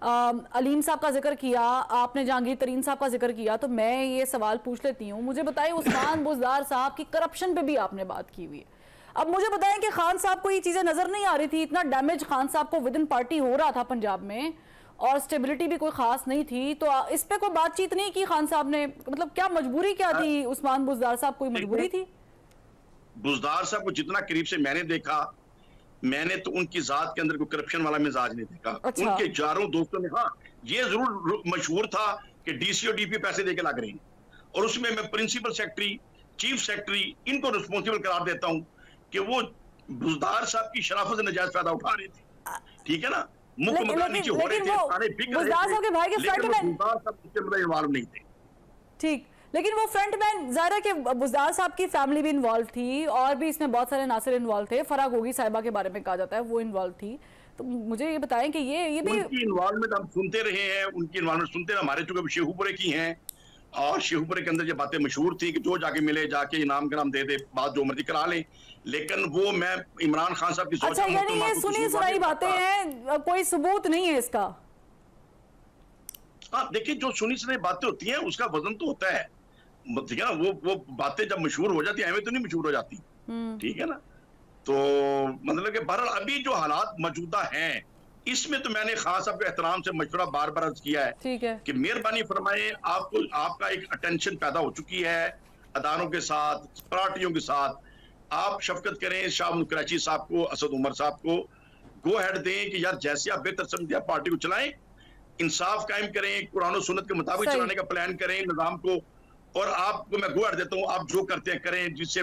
अलीम साहब का जिक्र किया, आपने जहांगीर तरीन साहब का जिक्र किया, तो मैं ये सवाल पूछ लेती हूँ। मुझे बताइए, उस्मान बुजदार साहब की करप्शन पे भी आपने बात की हुई है, अब मुझे बताएं कि खान साहब को ये चीजें नजर नहीं आ रही थी? इतना डैमेज खान साहब को विद इन पार्टी हो रहा था पंजाब में, और स्टेबिलिटी भी कोई खास नहीं थी, तो इस पे कोई बातचीत नहीं की खान साहब ने? मतलब क्या मजबूरी क्या थी उस्मान बुजदार साहब, कोई मजबूरी थी? बुजदार साहब को जितना करीब से मैंने देखा, मैंने तो उनकी जात के अंदर कोई करप्शन वाला मिजाज नहीं देखा। अच्छा। उनके चारों दोस्तों में हाँ ये जरूर मशहूर था कि डीसी और डीपी पैसे देके लग रहे हैं, और उसमें मैं प्रिंसिपल सेक्रेटरी, चीफ सेक्रेटरी, इनको रिस्पॉन्सिबल करार देता हूँ कि वो बुजदार साहब की शराफत से नजायज फायदा उठा रहे थे, ठीक है ना, मुख्य नीचे हो रहे थे, सारे बिक रहे थे, साहब के भाई के फ्रंटमैन इन्वॉल्व नहीं थे। ठीक, लेकिन वो फ्रंटमैन, जाहिर है कि बुजदार साहब की फैमिली भी इन्वॉल्व थी, और भी इसमें बहुत सारे नासिर इन्वॉल्व थे, फराह गोगी साहिबा के बारे में कहा जाता है वो इन्वॉल्व थी, तो मुझे ये बताएं कि ये भी उनकी इन्वॉल्वमेंट हम सुनते रहे हैं, उनकी इन्वॉल्वमेंट सुनते रहे, हमारे चूंकि शेखुपुरे की हैं, और शेखुपुरे के अंदर ये बातें मशहूर थी कि जो जाके मिले, जाके इनाम ग्राम दे दे, बात जो मर्जी करा ले। लेकिन वो मैं इमरान खान साहब की सोच, अच्छा, यानी ये सुनी सुनाई बातें हैं, कोई सबूत नहीं है इसका? हाँ, देखिए, जो सुनी सुनाई बातें होती हैं उसका वजन तो होता है, ठीक है ना। वो बातें जब मशहूर हो जाती है, हमें तो नहीं मशहूर हो जाती, ठीक है ना। तो मतलब कि बहरहाल अभी जो हालात मौजूदा हैं, इसमें तो मैंने खास साहब के एहतराम से मशवरा बार बार अर्ज किया है, ठीक है, कि मेहरबानी फरमाए, आपको आपका एक अटेंशन पैदा हो चुकी है अदारों के साथ, पार्टियों के साथ। आप शफकत करें शाह कराची साहब को, असद उमर साहब को गो हेड दें कि यार जैसे आप बेहतर समझे आप पार्टी को चलाएं, इंसाफ कायम करें, कुरान और सुन्नत के मुताबिक चलाने का प्लान करें निजाम को। और आपको मैं गो हेड देता हूं, आप जो करते हैं करें, जिससे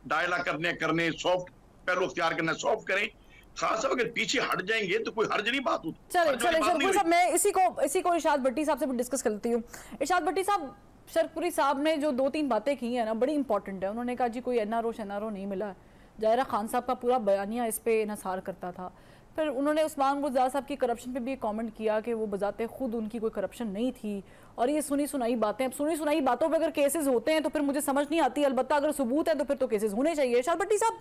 डायलॉग करने सॉफ्ट पहलू अख्तियार करना सॉफ्ट करें। खास साहब अगर पीछे हट जाएंगे तो कोई हर्ज नहीं बात होती। चले शरपुरी साहब, मैं इसी को इरशाद भट्टी साहब से डिस्कस करती हूँ। इरशाद भट्टी साहब, शरपुरी साहब ने जो 2-3 बातें की हैं ना, बड़ी इंपॉर्टेंट है। उन्होंने कहा जी कोई एनआरओ नहीं मिला। जाहिरा खान साहब का पूरा बयानिया इस पे इन्हिसार करता था। फिर उन्होंने उस्मान बुज़दार साहब की करप्शन पे भी एक कमेंट किया कि वो बजाते खुद उनकी कोई करप्शन नहीं थी। और ये सुनी सुनाई बातें, अब सुनी सुनाई बातों पे अगर केसेस होते हैं तो फिर मुझे समझ नहीं आती, अलबत्ता अगर सबूत है तो फिर तो केसेस होने चाहिए। इरशाद भट्टी साहब,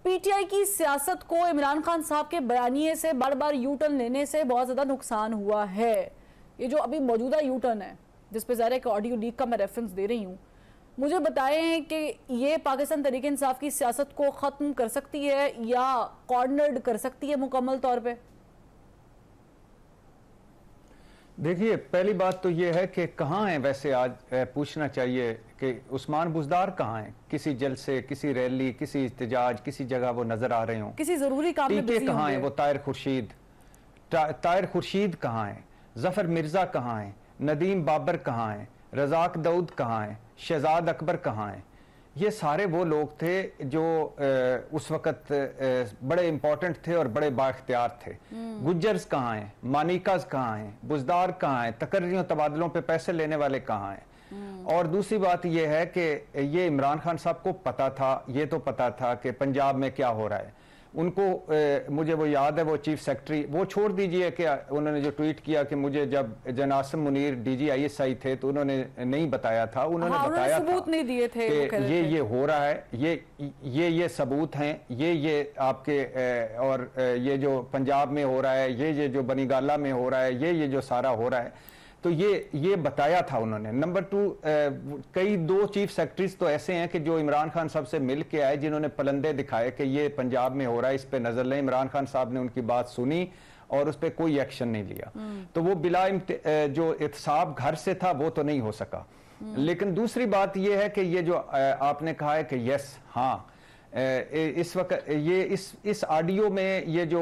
पीटीआई की सियासत को इमरान खान साहब के बयानिए से बार बार यू टर्न लेने से बहुत ज़्यादा नुकसान हुआ है। ये जो अभी मौजूदा यू टर्न है, जिस पे ज़ाहिर है ऑडियो लीक का मैं रेफरेंस दे रही हूँ, मुझे बताएं कि ये पाकिस्तान तहरीक इंसाफ की सियासत को ख़त्म कर सकती है या कॉर्नर्ड कर सकती है मुकम्मल तौर पे? देखिए, पहली बात तो ये है कि कहाँ हैं, वैसे आज पूछना चाहिए कि उस्मान बुज़दार कहाँ हैं। किसी जलसे, किसी रैली, किसी इhtजाज, किसी जगह वो नजर आ रहे हों, किसी जरूरी काम में बिजी कहाँ हैं वो? ताहिर खुर्शीद कहाँ हैं? जफर मिर्जा कहाँ हैं? नदीम बाबर कहाँ हैं? रजाक दाऊद कहाँ हैं? शहजाद अकबर कहाँ हैं? ये सारे वो लोग थे जो उस वक़्त बड़े इंपॉर्टेंट थे और बड़े बाख्तियार थे। गुज्जर्स कहाँ हैं? मानिकाज कहाँ हैं? बुज़दार कहाँ हैं? तकर्रियों तबादलों पे पैसे लेने वाले कहाँ हैं? और दूसरी बात यह है कि ये इमरान खान साहब को पता था, ये तो पता था कि पंजाब में क्या हो रहा है। उनको मुझे वो याद है, वो चीफ सेक्रेटरी, वो छोड़ दीजिए कि उन्होंने जो ट्वीट किया कि मुझे जब जनासम मुनीर DGISI थे तो उन्होंने नहीं बताया था। उन्होंने बताया सबूत नहीं दिए थे कि ये हो रहा है, ये सबूत हैं, ये आपके और ये जो पंजाब में हो रहा है, ये जो बनीगाला में हो रहा है, ये जो सारा हो रहा है, तो ये बताया था उन्होंने। नंबर 2, कई 2 चीफ सेक्रेटरीज तो ऐसे हैं कि जो इमरान खान साहब से मिल के आए, जिन्होंने पलंदे दिखाए कि ये पंजाब में हो रहा है, इस पे नजर लें। इमरान खान साहब ने उनकी बात सुनी और उस पर कोई एक्शन नहीं लिया। तो वो बिला जो इत्साब घर से था वो तो नहीं हो सका। लेकिन दूसरी बात ये है कि ये जो आपने कहा है कि यस, हाँ, इस वक्त ये इस ऑडियो में ये जो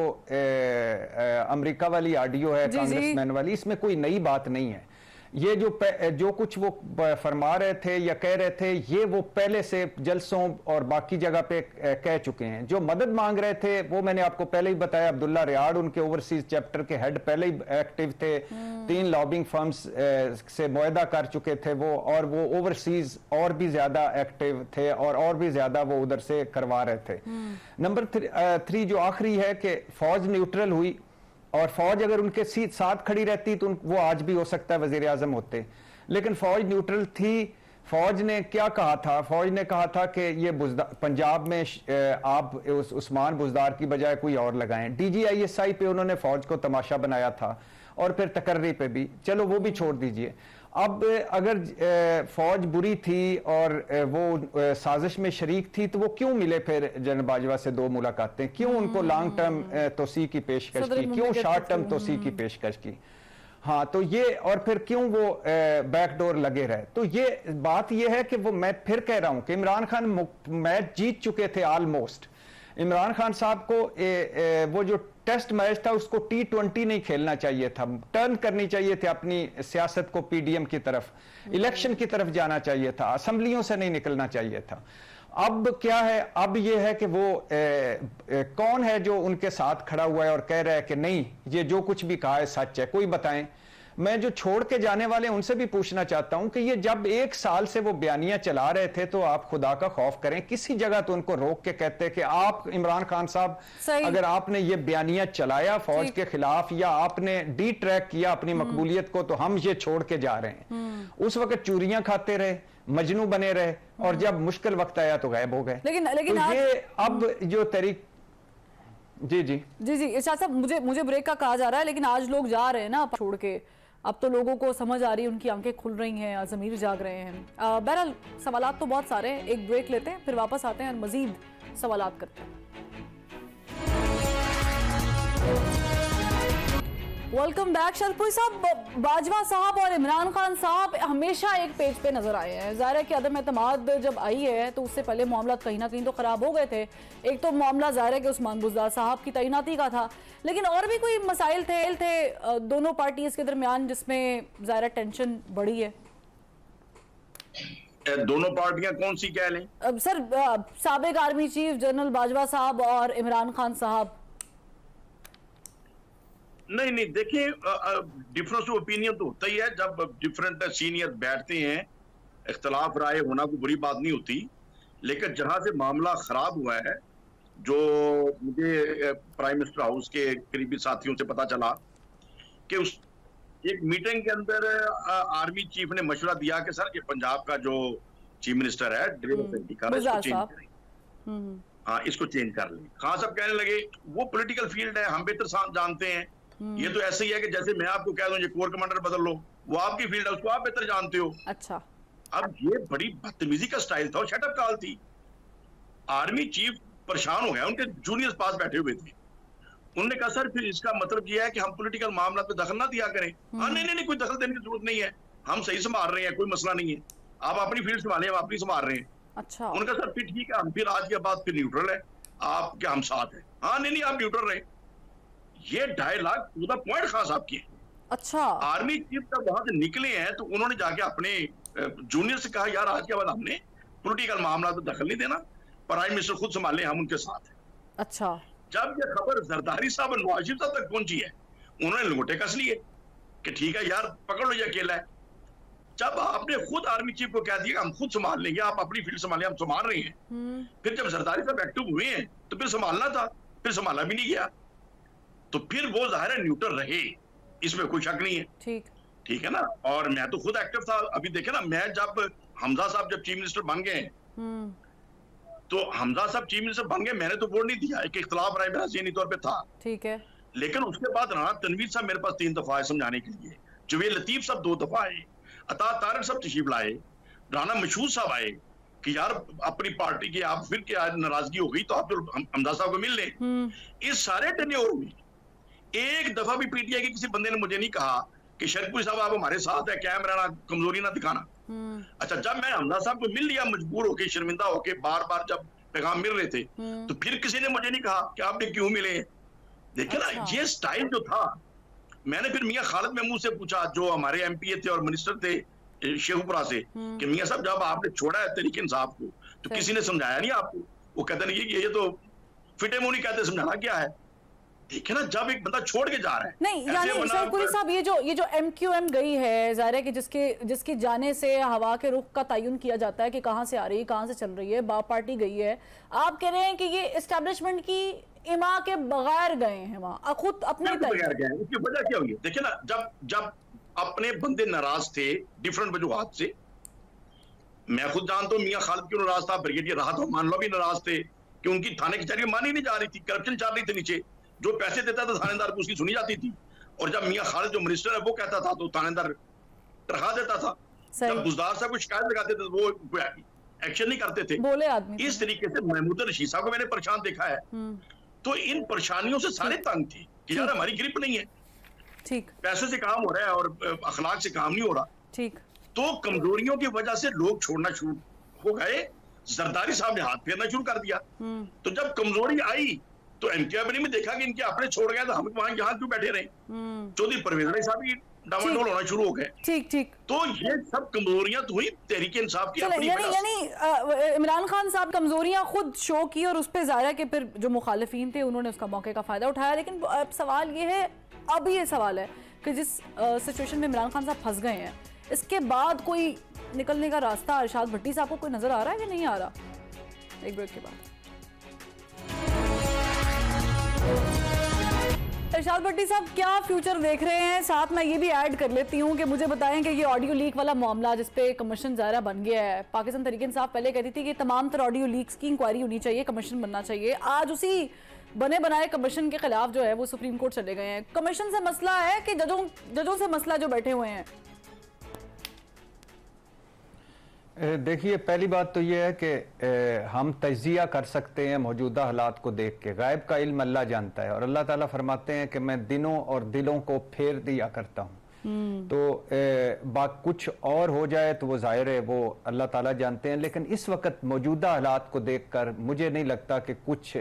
अमेरिका वाली ऑडियो है, कांग्रेसमैन वाली, इसमें कोई नई बात नहीं है। ये जो कुछ वो फरमा रहे थे या कह रहे थे, ये वो पहले से जलसों और बाकी जगह पे कह चुके हैं। जो मदद मांग रहे थे वो मैंने आपको पहले ही बताया, अब्दुल्ला रियाड़ उनके ओवरसीज चैप्टर के हेड पहले ही एक्टिव थे। 3 लॉबिंग फर्म्स से मुआहदा कर चुके थे वो, और वो ओवरसीज और भी ज्यादा एक्टिव थे और भी ज्यादा वो उधर से करवा रहे थे। नंबर 3 जो आखिरी है कि फौज न्यूट्रल हुई, और फौज अगर उनके साथ खड़ी रहती तो वो आज भी हो सकता है वजीर आजम होते, लेकिन फौज न्यूट्रल थी। फौज ने क्या कहा था? फौज ने कहा था कि ये पंजाब में आप उस्मान बुज़दार की बजाय कोई और लगाएं। DGISI पे उन्होंने फौज को तमाशा बनाया था, और फिर तकर्री पे भी, चलो वो भी छोड़ दीजिए। अब अगर फौज बुरी थी और वो साजिश में शरीक थी तो वो क्यों मिले फिर जनरल बाजवा से 2 मुलाकातें? क्यों उनको लॉन्ग टर्म तोसी की पेशकश की? क्यों शॉर्ट टर्म तोसी की पेशकश की? हाँ, तो ये, और फिर क्यों वो बैकडोर लगे रहे? तो ये बात ये है कि वो, मैं फिर कह रहा हूं कि इमरान खान मैच जीत चुके थे ऑलमोस्ट। इमरान खान साहब को वो जो टेस्ट मैच था उसको T20 नहीं खेलना चाहिए था, टर्न करनी चाहिए थी अपनी सियासत को PDM की तरफ, इलेक्शन की तरफ जाना चाहिए था, असेंबलियों से नहीं निकलना चाहिए था। अब क्या है? अब ये है कि वो कौन है जो उनके साथ खड़ा हुआ है और कह रहा है कि नहीं, ये जो कुछ भी कहा है सच है? कोई बताएं। मैं जो छोड़ के जाने वाले उनसे भी पूछना चाहता हूं कि ये जब 1 साल से वो बयानियां चला रहे थे तो आप खुदा का खौफ करें, किसी जगह तो उनको रोक के कहते कि आप इमरान खान साहब अगर आपने ये बयानियां चलाया फौज के खिलाफ या आपने डी ट्रैक किया अपनी मकबूलियत को तो हम ये छोड़ के जा रहे हैं। उस वक्त चूरियां खाते रहे, मजनू बने रहे और जब मुश्किल वक्त आया तो गायब हो गए। लेकिन तो ये अब जो तरीक जी जी जी जी इरशाद साहब, मुझे ब्रेक का कहा जा रहा है, लेकिन आज लोग जा रहे हैं ना छोड़ के, अब तो लोगों को समझ आ रही है, उनकी आंखें खुल रही हैं, ज़मीर जाग रहे हैं। बहरहाल सवालात तो बहुत सारे हैं, एक ब्रेक लेते हैं फिर वापस आते हैं और मजीद सवालात करते हैं। Welcome back. शरपुरी साहब, बाजवा साहब और इमरान खान साहब हमेशा एक पेज पे नजर आए हैं। ज़ाहिर है कि अदम एतमाद जब आई है तो उससे पहले मामला कहीं ना कहीं तो खराब हो गए थे। एक तो मामला ज़ाहिर है कि उस्मान बुज़दार साहब की तैनाती का था, लेकिन और भी कोई मसाइल थे दोनों पार्टीज के दरमियान जिसमें ज़ाहिर है टेंशन बढ़ी है। दोनों पार्टियां कौन सी कह लें? सर, साबिक आर्मी चीफ जनरल बाजवा साहब और इमरान खान साहब। नहीं देखिए, डिफरेंस ऑफ ओपिनियन तो होता ही है जब डिफरेंट सीनियर बैठते हैं। इख्तलाफ राय होना कोई बुरी बात नहीं होती, लेकिन जहां से मामला खराब हुआ है, जो मुझे प्राइम मिनिस्टर हाउस के करीबी साथियों से पता चला कि उस एक मीटिंग के अंदर आर्मी चीफ ने मशवरा दिया कि सर ये पंजाब का जो चीफ मिनिस्टर है इसको चेंज करें। हाँ, इसको चेंज कर लें। खान साहब कहने लगे वो पॉलिटिकल फील्ड है, हम बेहतर जानते हैं। ये तो ऐसे ही है कि जैसे मैं आपको कह दूं ये कोर कमांडर बदल लो, वो आपकी फील्ड है, उसको आप बेहतर जानते हो। अच्छा, अब ये बड़ी बदतमीजी का स्टाइल था और शटअप कॉल थी। आर्मी चीफ परेशान हो गया, उनके जूनियर्स पास बैठे हुए थे। उन्होंने कहा सर फिर इसका मतलब ये है कि हम पॉलिटिकल मामला पे दखल ना दिया करें। हाँ नहीं, कोई दखल देने की जरूरत नहीं है, हम सही संभाल रहे हैं, कोई मसला नहीं है, आप अपनी फील्ड संभालें, हम अपनी संभाल रहे हैं। अच्छा, उनका सर फिर ठीक है, हम फिर आज के बाद फिर न्यूट्रल है, आप क्या हम साथ हैं? हाँ नहीं आप न्यूट्रल रहे। ये dialogue to the point Khan Sahab की। अच्छा, आर्मी चीफ जब वहां से निकले हैं तो उन्होंने जाके अपने जूनियर से कहा यार आज के बाद हमने पॉलिटिकल मामला तो दखल नहीं देना, प्राइम मिनिस्टर खुद संभाले, हम उनके साथ हैं। अच्छा, जब ये खबर जरदारी साहब और नवाज शरीफ साहब तक पहुंची है, उन्होंने लंगोटे कस लिए कि ठीक है यार पकड़ लो, ये अकेला है। जब आपने खुद आर्मी चीफ को कह दिया हम खुद संभाल लेंगे, आप अपनी फील्ड संभालें, हम संभाल रहे हैं, फिर जब जरदारी साहब एक्टिव हुए हैं तो फिर संभालना था, फिर संभाला भी नहीं गया, तो फिर वो जाहिर है न्यूट्रल रहे, इसमें कोई शक नहीं है। ठीक है ना। और मैं तो खुद एक्टिव था। अभी देखे ना, मैं जब हमजा साहब जब चीफ मिनिस्टर बन गए तो हमजा साहब चीफ मिनिस्टर बन गए, मैंने तो वोट नहीं दिया, एक इख्तलाफ राय मेरा ज़हनी तौर पे था। ठीक है। लेकिन उसके बाद राना तनवीर साहब मेरे पास 3 दफा आए समझाने के लिए, जवेद लतीफ साहब 2 दफा आए, अता तारक साहब तशरीफ लाए, राना मशहूद साहब आए कि यार अपनी पार्टी की आप फिर क्या नाराजगी हो गई तो आप तो हमजा साहब को मिल लें। इस सारे टेन्योर में एक दफा भी पीटीआई के किसी बंदे ने मुझे नहीं कहा कि शरपुरी साहब आप हमारे साथ है, कायम रहना, कमजोरी ना दिखाना। अच्छा, जब मैं हमजा साहब को मिल लिया मजबूर होके, शर्मिंदा होके, बार बार जब पैगाम मिल रहे थे तो फिर किसी ने मुझे नहीं कहा कि आपने क्यों मिले। देखिए ना, ये स्टाइल जो था, मैंने फिर मियां खालिद महमूद से पूछा जो हमारे एमपीए थे और मिनिस्टर थे शेखुपुरा से कि मियां साहब जब आपने छोड़ा है तहरीक इंसाफ को तो किसी ने समझाया नहीं आपको? वो कहते नहीं कि ये तो फिटे मुंह नहीं कहते, समझाना क्या है। देखिए ना, जब एक बंदा छोड़ के जा रहा है नहीं, यानी शरपुरी साहब ये जो एमक्यूएम गई है, जाहिर है कि जिसके जाने से हवा के रुख का तयन किया जाता है कि कहां से आ रही है, कहां से चल रही है, बाप पार्टी गई है, आप कह रहे हैं कि ये एस्टेब्लिशमेंट की इमा के बगैर गए हैं वहां, खुद अपने बगैर गए। उसकी वजह क्या हुई? देखिए ना, जब अपने बंदे नाराज थे डिफरेंट वजूहात से, मैं खुद जानता हूँ मियां खालिद क्यों नाराज था, ब्रिगेडियर राहत मानलो भी नाराज थे कि उनकी थाने कचहरी में मानी नहीं जा रही थी, करप्शन चल रही थी नीचे, जो पैसे देता था थानेदार को उसकी सुनी जाती थी, और जब मियां खालिद जो मिनिस्टर है वो कहता था तो थानेदार तनख्वाह देता था। जब बुज़दार साहब को शिकायत लगाते थे वो एक्शन नहीं करते थे, बोले आदमी। इस तरीके से महमूद रशीद साहब को मैंने परेशान देखा है। तो इन परेशानियों से सारे तंग थे कि यार हमारी ग्रिप नहीं है, ठीक, पैसे से काम हो रहा है और अखलाक से काम नहीं हो रहा, ठीक। तो कमजोरियों की वजह से लोग छोड़ना शुरू हो गए, जरदारी साहब ने हाथ फेरना शुरू कर दिया। तो जब कमजोरी आई तो एमक्यूएम में देखा कि इनके अपने छोड़ गए तो हम वहां यहाँ क्यों बैठे रहे। चौधरी परवेज अली साहब की डामाडोल होना शुरू हो गए। ठीक। तो ये सब कमजोरियां तो हुई तहरीक इंसाफ की अपनी। यानी इमरान खान साहब कमजोरियां खुद शो की और उस पर जाहिर है कि फिर जो मुखालिफिन थे उन्होंने उसका मौके का फायदा उठाया। लेकिन अब सवाल ये है, अब ये सवाल है कि जिस सिचुएशन में इमरान खान साहब फंस गए हैं, इसके बाद कोई निकलने का रास्ता अरशाद भट्टी साहब को कोई नजर आ रहा है कि नहीं आ रहा? एक ब्रेक के बाद। अरशाद भट्टी साहब, क्या फ्यूचर देख रहे हैं? साथ मैं ये भी ऐड कर लेती हूँ कि मुझे बताएं कि ये ऑडियो लीक वाला मामला जिसपे कमीशन ज़ाहिरा बन गया है, पाकिस्तान तहरीक इंसाफ पहले कहती थी कि तमाम तरह ऑडियो लीक्स की इंक्वायरी होनी चाहिए, कमीशन बनना चाहिए। आज उसी बने बनाए कमीशन के खिलाफ जो है वो सुप्रीम कोर्ट चले गए हैं। कमीशन से मसला है कि जजों से मसला जो बैठे हुए हैं? देखिए, पहली बात तो यह है कि हम तज्जिया कर सकते हैं मौजूदा हालात को देख के। गायब का इल्म अल्लाह जानता है और अल्लाह ताला फरमाते हैं कि मैं दिनों और दिलों को फेर दिया करता हूँ। तो बात कुछ और हो जाए तो वो जाहिर है वो अल्लाह ताला जानते हैं, लेकिन इस वक्त मौजूदा हालात को देखकर मुझे नहीं लगता कि कुछ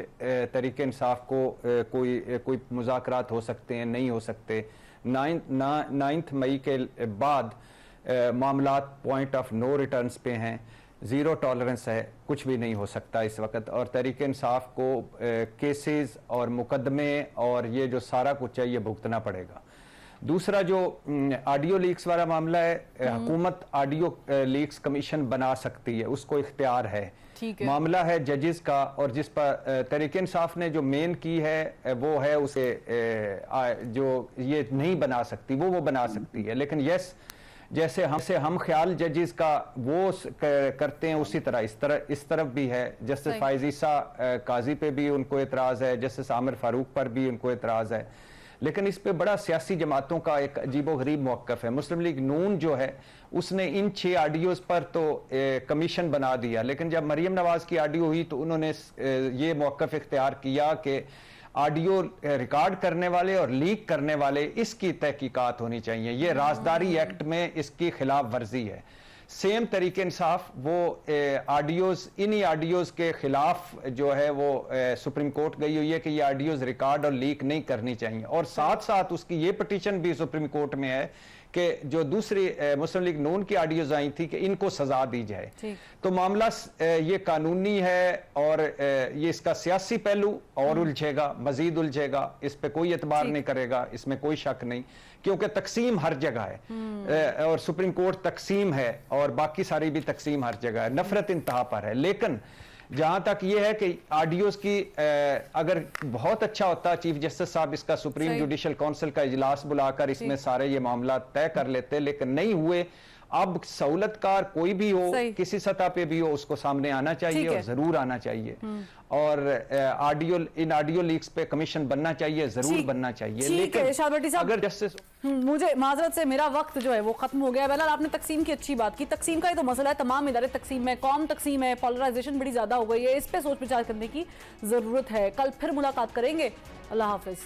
तरीके इंसाफ को कोई मुज़ाकरात हो सकते हैं, नहीं हो सकते। 9 मई के बाद मामलात पॉइंट ऑफ नो रिटर्न्स पे हैं, ज़ीरो टॉलरेंस है, कुछ भी नहीं हो सकता इस वक्त। और तहरीक इंसाफ को केसेस और मुकदमे और ये जो सारा कुछ है ये भुगतना पड़ेगा। दूसरा जो ऑडियो लीक्स वाला मामला है, हुकूमत ऑडियो लीक्स कमीशन बना सकती है, उसको इख्तियार है। मामला है जजेस का, और जिस पर तहरीक इंसाफ ने जो मेन की है वो है उसे जो ये नहीं बना सकती वो बना सकती है। लेकिन यस, जैसे हम ख्याल जजेस का वो करते हैं उसी तरह इस तरफ भी है। जस्टिस फाइज ईसा काजी पे भी उनको एतराज़ है, जस्टिस आमिर फारूक पर भी उनको एतराज़ है। लेकिन इस पे बड़ा सियासी जमातों का एक अजीबो गरीब मौक़िफ़ है। मुस्लिम लीग नून जो है उसने इन 6 ऑडियोज़ पर तो कमीशन बना दिया, लेकिन जब मरीम नवाज़ की ऑडियो हुई तो उन्होंने ये मौक़िफ़ इख्तियार किया कि ऑडियो रिकॉर्ड करने वाले और लीक करने वाले इसकी तहकीकात होनी चाहिए। ये राजदारी एक्ट में इसकी खिलाफ वर्जी है। सेम तरीके इंसाफ वो ऑडियोज़, इन्हीं ऑडियोज़ के खिलाफ जो है वो सुप्रीम कोर्ट गई हुई है कि ये ऑडियोज़ रिकॉर्ड और लीक नहीं करनी चाहिए। और साथ साथ उसकी ये पिटीशन भी सुप्रीम कोर्ट में है कि जो दूसरी मुस्लिम लीग नून की ऑडियोज आई थी कि इनको सजा दी जाए। तो मामला ये कानूनी है और ये इसका सियासी पहलू और उलझेगा, मजीद उलझेगा, इस पे कोई एतबार नहीं करेगा, इसमें कोई शक नहीं, क्योंकि तकसीम हर जगह है और सुप्रीम कोर्ट तकसीम है और बाकी सारी भी तकसीम हर जगह है, नफरत इंतहा पर है। लेकिन जहां तक ये है कि ऑडियोज की अगर बहुत अच्छा होता चीफ जस्टिस साहब इसका सुप्रीम जुडिशल काउंसिल का इजलास बुलाकर इसमें सारे ये मामला तय कर लेते, लेकिन नहीं हुए। अब सहूलतकार कोई भी हो, किसी सतह पे भी हो, उसको सामने आना चाहिए और जरूर आना चाहिए। और इन ऑडियो लीक्स पे कमीशन बनना चाहिए, जरूर बनना चाहिए। लेकिन अगर जस्टिस, मुझे माजरत से मेरा वक्त जो है वो खत्म हो गया। बहरहाल आपने तकसीम की अच्छी बात की, तकसीम का ही तो मसला है, तमाम इदारे तकसीम है, कौम तकसीम है, पोलराइजेशन बड़ी ज्यादा हो गई है, इस पे सोच विचार करने की जरूरत है। कल फिर मुलाकात करेंगे। अल्लाह हाफिज।